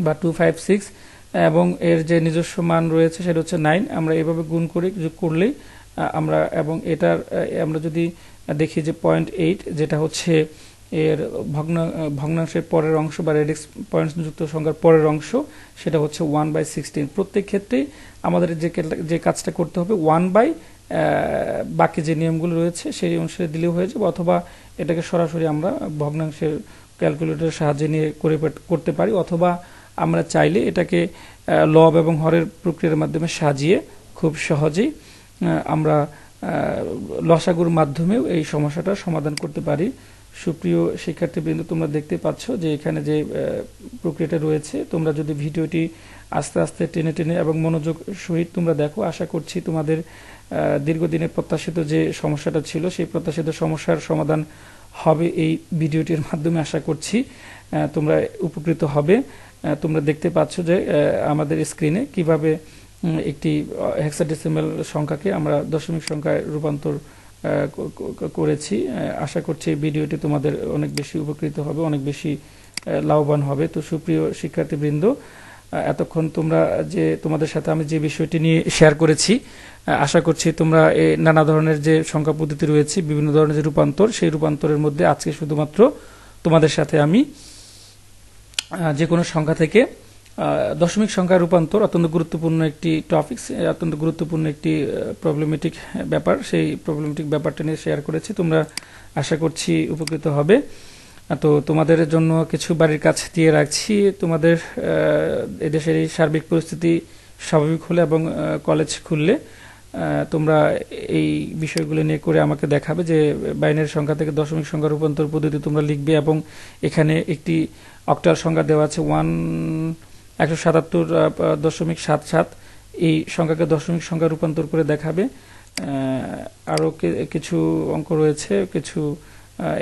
বা 256, এবং এর যে নিজস্ব মান রয়েছে সেটা হচ্ছে 9। আমরা এভাবে গুণ করে যোগ করলেই আমরা, এবং এটার আমরা যদি দেখি যে 0.8 যেটা হচ্ছে এর ভগ্নাংশের পরের অংশ বা রেডিক্স পয়েন্টস যুক্ত সংখ্যার পরের অংশ, সেটা হচ্ছে 1/16। প্রত্যেক ক্ষেত্রেই আমাদের যে কাজটা করতে হবে 1/, বাকি যে নিয়মগুলো রয়েছে সেই অনুসারে দিলেও হয়ে যাবে, অথবা এটাকে সরাসরি আমরা ভগ্নাংশের ক্যালকুলেটরের সাহায্যে নিয়ে করতে পারি, অথবা আমরা চাইলে এটাকে লব এবং হরের প্রক্রিয়ার মাধ্যমে সাজিয়ে খুব সহজেই আমরা লসাগুর মাধ্যমেও এই সমস্যাটার সমাধান করতে পারি। সুপ্রিয় শিক্ষার্থীবৃন্দ, তোমরা দেখতে পাচ্ছ যে এখানে যে প্রক্রিয়াটা রয়েছে, তোমরা যদি ভিডিওটি আস্তে আস্তে টেনে টেনে এবং মনোযোগ সহিত তোমরা দেখো, আশা করছি তোমাদের দীর্ঘদিনের প্রত্যাশিত যে সমস্যাটা ছিল সেই প্রত্যাশিত সমস্যার সমাধান হবে এই ভিডিওটির মাধ্যমে। আশা করছি তোমরা উপকৃত হবে। তোমরা দেখতে পাচ্ছ যে আমাদের স্ক্রিনে কিভাবে একটি হেক্সাডেসিমাল সংখ্যাকে আমরা দশমিক সংখ্যায় রূপান্তর করেছি। আশা করছি এই ভিডিওটি তোমাদের অনেক বেশি উপকৃত হবে, অনেক বেশি লাভবান হবে। তো সুপ্রিয় শিক্ষার্থীবৃন্দ, এতক্ষণ তোমাদের সাথে আমি যে বিষয়টি নিয়ে শেয়ার করেছি, আশা করছি তোমরা নানা ধরনের যে সংখ্যা পদ্ধতি রয়েছে, বিভিন্ন ধরনের যে রূপান্তর, সেই রূপান্তরের মধ্যে আজকে শুধুমাত্র তোমাদের সাথে আমি যে কোনো সংখ্যা থেকে দশমিক সংখ্যা রূপান্তর, অত্যন্ত গুরুত্বপূর্ণ একটি টপিকস, অত্যন্ত গুরুত্বপূর্ণ একটি প্রবলেমেটিক ব্যাপার, সেই প্রবলেমেটিক ব্যাপারটা নিয়ে শেয়ার করেছি। তোমরা আশা করছি উপকৃত হবে। তো তোমাদের জন্য কিছু বাড়ির কাজ দিয়ে রাখছি। তোমাদের এদেশের এই সার্বিক পরিস্থিতি স্বাভাবিক হলে এবং কলেজ খুললে তোমরা এই বিষয়গুলো নিয়ে করে আমাকে দেখাবে যে বাইনারি সংখ্যা থেকে দশমিক সংখ্যা রূপান্তর পদ্ধতি তোমরা লিখবে, এবং এখানে একটি অক্টাল সংখ্যা দেওয়া আছে 177.77। এই সংখ্যাকে দশমিক সংখ্যা রূপান্তর করে দেখাবে। আরও কিছু অঙ্ক রয়েছে, কিছু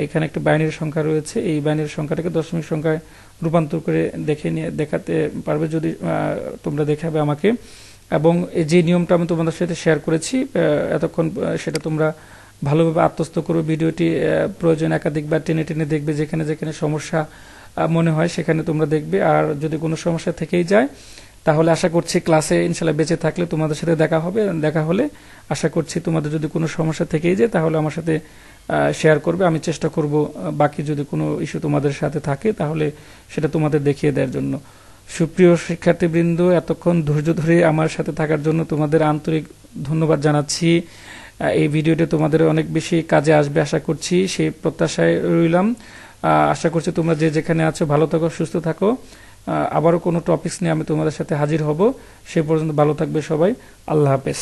এখানে একটা বাইনারি সংখ্যা রয়েছে, এই বাইনারি সংখ্যাটাকে দশমিক সংখ্যায় রূপান্তর করে দেখাতে পারবে যদি তোমরা দেখাবে আমাকে। এবং যে নিয়মটা আমি তোমাদের সাথে শেয়ার করেছি এতক্ষণ, সেটা তোমরা ভালোভাবে আত্মস্থ করবে। ভিডিওটি প্রয়োজন একাধিকবার টেনে টেনে দেখবে, যেখানে যেখানে সমস্যা মনে হয় সেখানে তোমরা দেখবে। আর যদি কোনো সমস্যা থেকেই যায় তাহলে আশা করছি ক্লাসে ইনশাল্লাহ বেঁচে থাকলে তোমাদের সাথে দেখা হবে। দেখা হলে আশা করছি তোমাদের যদি কোনো সমস্যা থেকেই যায় তাহলে আমার সাথে শেয়ার করবে। আমি চেষ্টা করব বাকি যদি কোনো ইস্যু তোমাদের সাথে থাকে তাহলে সেটা তোমাদের দেখিয়ে দেওয়ার জন্য। সুপ্রিয় শিক্ষার্থীবৃন্দ, এতক্ষণ ধৈর্য ধরে আমার সাথে থাকার জন্য তোমাদের আন্তরিক ধন্যবাদ জানাচ্ছি। এই ভিডিওটি তোমাদের অনেক বেশি কাজে আসবে আশা করছি, সেই প্রত্যাশায় রইলাম। আশা করছি তোমরা যে যেখানে আছো ভালো থাকো, সুস্থ থাকো। আবারও কোনো টপিকস নিয়ে আমি তোমাদের সাথে হাজির হব। সে পর্যন্ত ভালো থাকবে সবাই। আল্লাহ হাফেজ।